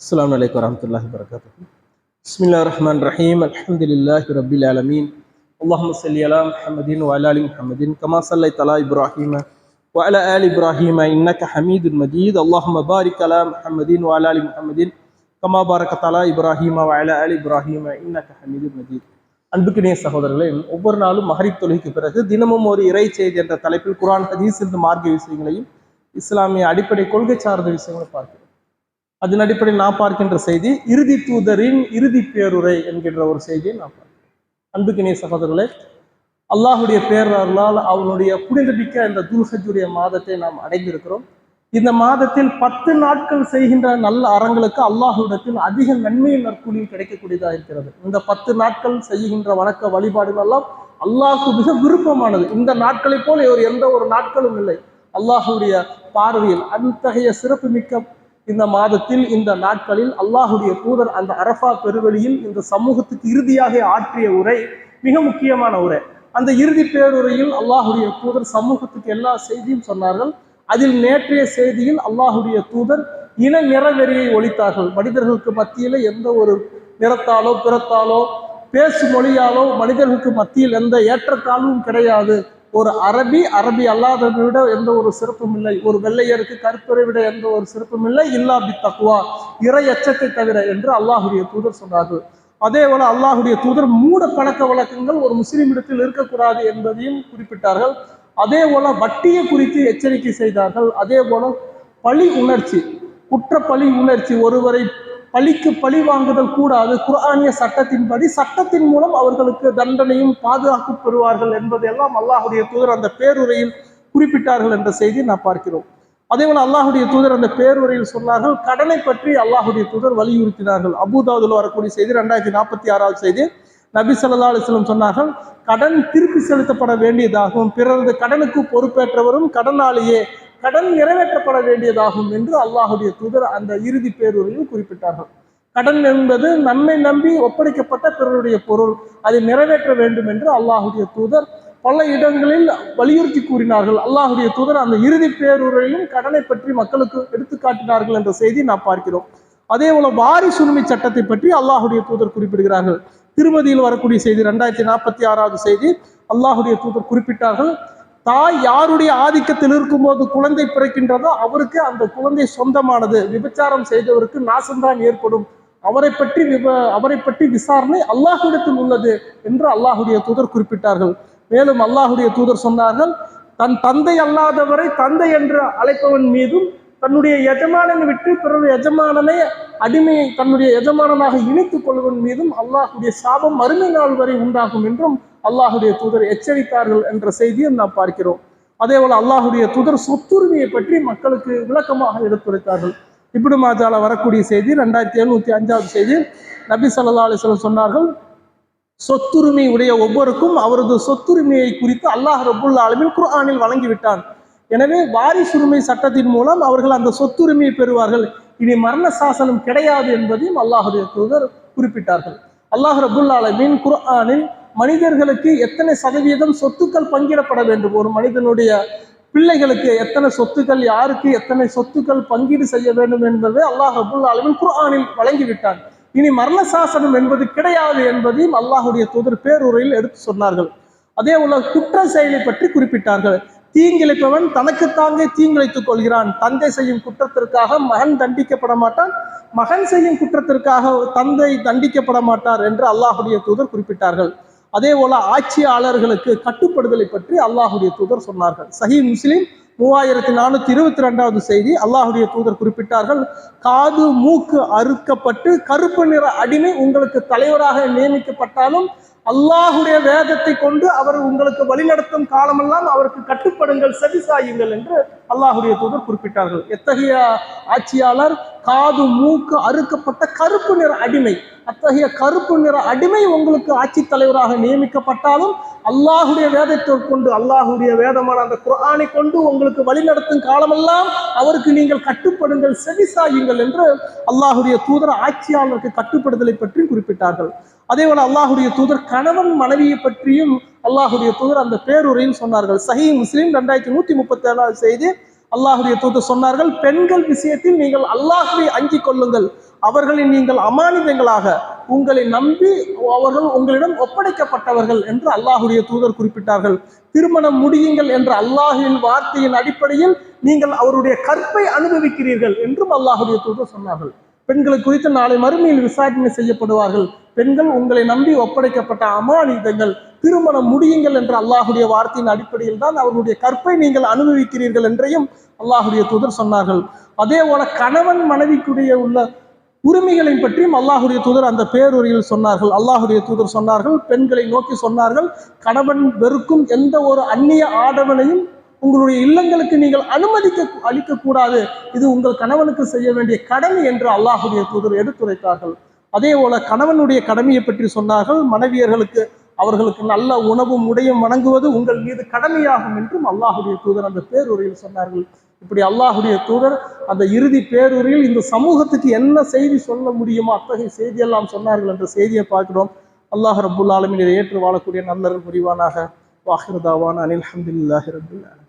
السلام عليكم ورحمة الله وبركاته. بسم الله الرحمن الرحيم. الحمد لله رب العالمين. اللهم صل على محمد وعلى آل محمد كما صليت على إبراهيم وعلى آل إبراهيم إنك حميد مجيد. اللهم بارك على محمد وعلى آل محمد كما باركت على إبراهيم وعلى آل إبراهيم إنك حميد مجيد. அன்புக்கினிய சகோதரர்களே, ஒவ்வொரு நாளும் மகரிப் தொழுகைக்கு பிறகு தினமும் ஒரு இறை செய்தி என்ற தலைப்பில் குர்ஆன் ஹதீஸ் என்ற மார்க்க விஷயங்களையும் இஸ்லாமிய அடிப்படை கொள்கை சார்ந்த விஷயங்களை பார்க்கிறோம். அதன் அடிப்படையில் நான் பார்க்கின்ற செய்தி இறுதி தூதரின் இறுதி பேருரை என்கின்ற ஒரு செய்தியை நான் பார்க்கிறேன். அன்புக்கினிய சகோதரர்களே, அல்லாஹுடைய பேரர்களால் அவனுடைய புனிதமிக்க இந்த துல்ஹஜ்ஜுடைய மாதத்தை நாம் அடைந்திருக்கிறோம். இந்த மாதத்தில் 10 நாட்கள் செய்கின்ற நல்ல அறங்களுக்கு அல்லாஹுவிடத்தில் அதிக நன்மையும் நற்கூலியும் கிடைக்கக்கூடியதாக இருக்கிறது. இந்த 10 நாட்கள் செய்கின்ற வணக்க வழிபாடுகள் எல்லாம் அல்லாஹுக்கு மிக விருப்பமானது. இந்த நாட்களை போல எந்த ஒரு நாட்களும் இல்லை அல்லாஹுடைய பார்வையில். அத்தகைய சிறப்பு மிக்க இந்த மாதத்தில் இந்த நாட்களில் அல்லாஹுடைய தூதர் அந்த அரஃபா பெருவெளியில் இந்த சமூகத்துக்கு இறுதியாக ஆற்றிய உரை மிக முக்கியமான உரை. அந்த இறுதி பேருரையில் அல்லாஹுடைய தூதர் சமூகத்துக்கு எல்லா செய்தியும் சொன்னார்கள். அதில் நேற்றைய செய்தியில் அல்லாஹுடைய தூதர் இன நிறவெறியை ஒழித்தார்கள். மனிதர்களுக்கு மத்தியில் எந்த ஒரு நிறத்தாலோ பிறத்தாலோ பேசு மொழியாலோ மனிதர்களுக்கு மத்தியில் எந்த ஏற்றத்தாழ்வும் கிடையாது. ஒரு அரபி அல்லாததை விட எந்த ஒரு சிறப்பும் இல்லை. ஒரு வெள்ளையருக்கு கருப்பரை விட எந்த ஒரு சிறப்பும் இல்லை. இல்லா பி தக்வா, இறை அச்சத்தை தவிர என்று அல்லாஹுடைய தூதர் சொன்னார்கள். அதே போல அல்லாஹுடைய தூதர் மூட பழக்க வழக்கங்கள் ஒரு முஸ்லிம் இடத்தில் இருக்கக்கூடாது என்பதையும் குறிப்பிட்டார்கள். அதே போல வட்டியை குறித்து எச்சரிக்கை செய்தார்கள். அதே போல பழி உணர்ச்சி, குற்ற பழி உணர்ச்சி, ஒருவரை பழிக்கு பழி வாங்குதல் கூடாது. குர்ஆனிய சட்டத்தின்படி சட்டத்தின் மூலம் அவர்களுக்கு தண்டனையும் பாதுகாப்பு பெறுவார்கள் என்பதையெல்லாம் அல்லாஹுடைய தூதர் அந்த பேருரையில் குறிப்பிட்டார்கள் என்ற செய்தியை நான் பார்க்கிறோம். அதே போல அல்லாஹுடைய தூதர் அந்த பேருரையில் சொன்னார்கள். கடனை பற்றி அல்லாஹுடைய தூதர் வலியுறுத்தினார்கள். அபூதாவுதுல வரக்கூடிய செய்தி 2046 செய்தி. நபி ஸல்லல்லாஹு அலைஹி வஸல்லம் சொன்னார்கள், கடன் திருப்பி செலுத்தப்பட வேண்டியதாகவும் பிறரது கடனுக்கு பொறுப்பேற்றவரும் கடனாளியே கடன் நிறைவேற்றப்பட வேண்டியதாகும் என்று அல்லாஹுடைய தூதர் அந்த இறுதி பேருரையில் குறிப்பிட்டார்கள். கடன் என்பது நம்மை நம்பி ஒப்படைக்கப்பட்ட பிறருடைய பொருள், அதை நிறைவேற்ற வேண்டும் என்று அல்லாஹுடைய தூதர் பல இடங்களில் வலியுறுத்தி கூறினார்கள். அல்லாஹுடைய தூதர் அந்த இறுதி பேருரையிலும் கடனை பற்றி மக்களுக்கு எடுத்துக்காட்டினார்கள் என்ற செய்தி நாம் பார்க்கிறோம். அதே போல வாரிசுரிமை சட்டத்தை பற்றி அல்லாஹுடைய தூதர் குறிப்பிடுகிறார்கள். திருமதியில் வரக்கூடிய செய்தி 2046 செய்தி. அல்லாஹுடைய தூதர் குறிப்பிட்டார்கள், தாய் யாருடைய ஆதிக்கத்தில் இருக்கும்போது குழந்தை பிறக்கின்றதோ அவருக்கு அந்த குழந்தை சொந்தமானது. விபச்சாரம் செய்தவருக்கு நாசம்தான் ஏற்படும். அவரை பற்றி விசாரணை அல்லாஹ்விடத்தில் உள்ளது என்று அல்லாஹுடைய தூதர் குறிப்பிட்டார்கள். மேலும் அல்லாஹுடைய தூதர் சொன்னார்கள், தன் தந்தை அல்லாதவரை தந்தை என்று அழைப்பவன் மீதும் தன்னுடைய எஜமானனை விட்டு பிறகு எஜமானனை அடிமையை தன்னுடைய எஜமானனாக இணைத்துக் கொள்வதன் மீதும் அல்லாஹுடைய சாபம் மறுமை நாள் வரை உண்டாகும் என்றும் அல்லாஹுடைய தூதர் எச்சரித்தார்கள் என்ற செய்தியை நாம் பார்க்கிறோம். அதே போல அல்லாஹுடைய தூதர் சொத்துரிமையை பற்றி மக்களுக்கு விளக்கமாக எடுத்துரைத்தார்கள். இப்னு மாஜால வரக்கூடிய செய்தி 2705 செய்தி. நபி ஸல்லல்லாஹு அலைஹி வஸல்லம் சொன்னார்கள், சொத்துரிமை உடைய ஒவ்வொருக்கும் அவரது சொத்துரிமையை குறித்து அல்லாஹ் ரப்புல் ஆலமீன் குர்ஆனில் வழங்கிவிட்டான். எனவே வாரிசுரிமை சட்டத்தின் மூலம் அவர்கள் அந்த சொத்துரிமையை பெறுவார்கள். இனி மரண சாசனம் கிடையாது என்பதையும் அல்லாஹுடைய தூதர் குறிப்பிட்டார்கள். அல்லாஹ் ரப்புல் ஆலமீன் குர்ஆனில் மனிதர்களுக்கு எத்தனை சதவீதம் சொத்துக்கள் பங்கிடப்பட வேண்டும், ஒரு மனிதனுடைய பிள்ளைகளுக்கு எத்தனை சொத்துக்கள், யாருக்கு எத்தனை சொத்துக்கள் பங்கீடு செய்ய வேண்டும் என்பதை அல்லாஹ் ரப்புல் ஆலமீன் குர்ஆனில் வழங்கிவிட்டான். இனி மரண சாசனம் என்பது கிடையாது என்பதையும் அல்லாஹுடைய தூதர் பேருரையில் எடுத்து சொன்னார்கள். அதே போல குற்ற செயலை பற்றி குறிப்பிட்டார்கள். தீங்கிழைப்பவன் தனக்குத்தாங்கே தீங்கிழைத்துக் கொள்கிறான். தந்தை செய்யும் குற்றத்திற்காக மகன் தண்டிக்கப்பட மாட்டான், மகன் செய்யும் குற்றத்திற்காக தந்தை தண்டிக்கப்பட மாட்டார் என்று அல்லாஹுடைய தூதர் குறிப்பிட்டார்கள். அதே போல ஆட்சியாளர்களுக்கு கட்டுப்படுதலை பற்றி அல்லாஹுடைய தூதர் சொன்னார்கள். சஹீஹ் முஸ்லிம் 3422 செய்தி. அல்லாஹுடைய தூதர் குறிப்பிட்டார்கள், காது மூக்கு அறுக்கப்பட்டு கருப்பு நிற அடிமை உங்களுக்கு தலைவராக நியமிக்கப்பட்டாலும் அல்லாஹுடைய வேதத்தை கொண்டு அவர் உங்களுக்கு வழிநடத்தும் காலமெல்லாம் அவருக்கு கட்டுப்படுங்கள், செவிசாயுங்கள் என்று அல்லாஹுடைய தூதர் குறிப்பிட்டார்கள். எத்தகைய ஆட்சியாளர்? காது மூக்கு அறுக்கப்பட்ட கருப்பு நிற அடிமை. அத்தகைய கருப்பு நிற அடிமை உங்களுக்கு ஆட்சி தலைவராக நியமிக்கப்பட்டாலும் அல்லாஹுடைய வேதத்தை கொண்டு, அல்லாஹுடைய வேதமான அந்த குர்ஆனை கொண்டு உங்களுக்கு வழிநடத்தும் காலமெல்லாம் அவருக்கு நீங்கள் கட்டுப்படுங்கள், செவிசாயுங்கள் என்று அல்லாஹுடைய தூதர் ஆட்சியாளருக்கு கட்டுப்படுதலை பற்றி குறிப்பிட்டார்கள். அதே போல அல்லாஹுடைய தூதர் கணவன் மனைவியை பற்றியும் அல்லாஹுடைய தூதர் அந்த பேருரையில் சொன்னார்கள். சஹீஹ் முஸ்லிம் 2137 செய்தி. அல்லாஹுடைய தூதர் சொன்னார்கள், பெண்கள் விஷயத்தில் நீங்கள் அல்லாஹ்வை அஞ்சிக் கொள்ளுங்கள், அவர்களை நீங்கள் அமானிதங்களாக உங்களை நம்பி அவர்கள் உங்களிடம் ஒப்படைக்கப்பட்டவர்கள் என்று அல்லாஹுடைய தூதர் குறிப்பிட்டார்கள். திருமணம் முடியுங்கள் என்ற அல்லாஹின் வார்த்தையின் அடிப்படையில் நீங்கள் அவருடைய கற்பை அனுபவிக்கிறீர்கள் என்றும் அல்லாஹுடைய தூதர் சொன்னார்கள். பெண்களை குறித்து நாளை மறுமையில் விசாரணை செய்யப்படுவார்கள். பெண்கள் உங்களை நம்பி ஒப்படைக்கப்பட்ட அமானிதங்கள், திருமணம் முடியுங்கள் என்ற அல்லாஹுடைய வார்த்தையின் அடிப்படையில் தான் அவருடைய கற்பை நீங்கள் அனுபவிக்கிறீர்கள் என்றையும் அல்லாஹுடைய தூதர் சொன்னார்கள். அதே போல கணவன் மனைவிக்குரிய உள்ள உரிமைகளை பற்றியும் அல்லாஹுடைய தூதர் அந்த பேருரையில் சொன்னார்கள். அல்லாஹுடைய தூதர் சொன்னார்கள், பெண்களை நோக்கி சொன்னார்கள், கணவன் வெறுக்கும் எந்த ஒரு அந்நிய ஆடவனையும் உங்களுடைய இல்லங்களுக்கு நீங்கள் அளிக்க கூடாது, இது உங்கள் கணவனுக்கு செய்ய வேண்டிய கடமை என்று அல்லாஹுடைய தூதர் எடுத்துரைத்தார்கள். அதே போல கணவனுடைய கடமையை பற்றி சொன்னார்கள், மனைவியர்களுக்கு அவர்களுக்கு நல்ல உணவும் உடையும் வழங்குவது உங்கள் மீது கடமையாகும் என்றும் அல்லாஹுடைய தூதர் அந்த பேருரையில் சொன்னார்கள். இப்படி அல்லாஹுடைய தூதர் அந்த இறுதி பேருரையில் இந்த சமூகத்துக்கு என்ன செய்தி சொல்ல முடியுமோ அத்தகைய செய்தியெல்லாம் சொன்னார்கள் என்ற செய்தியை பார்க்கிறோம். அல்லாஹ் ரப்புல் ஆலமீன் இதை ஏற்று வாழக்கூடிய நல்லர்கள் புரிவானாக. வாஹிர் தாவானா அனில் ஹம்துலில்லாஹி ரப்பில் ஆலமீன்.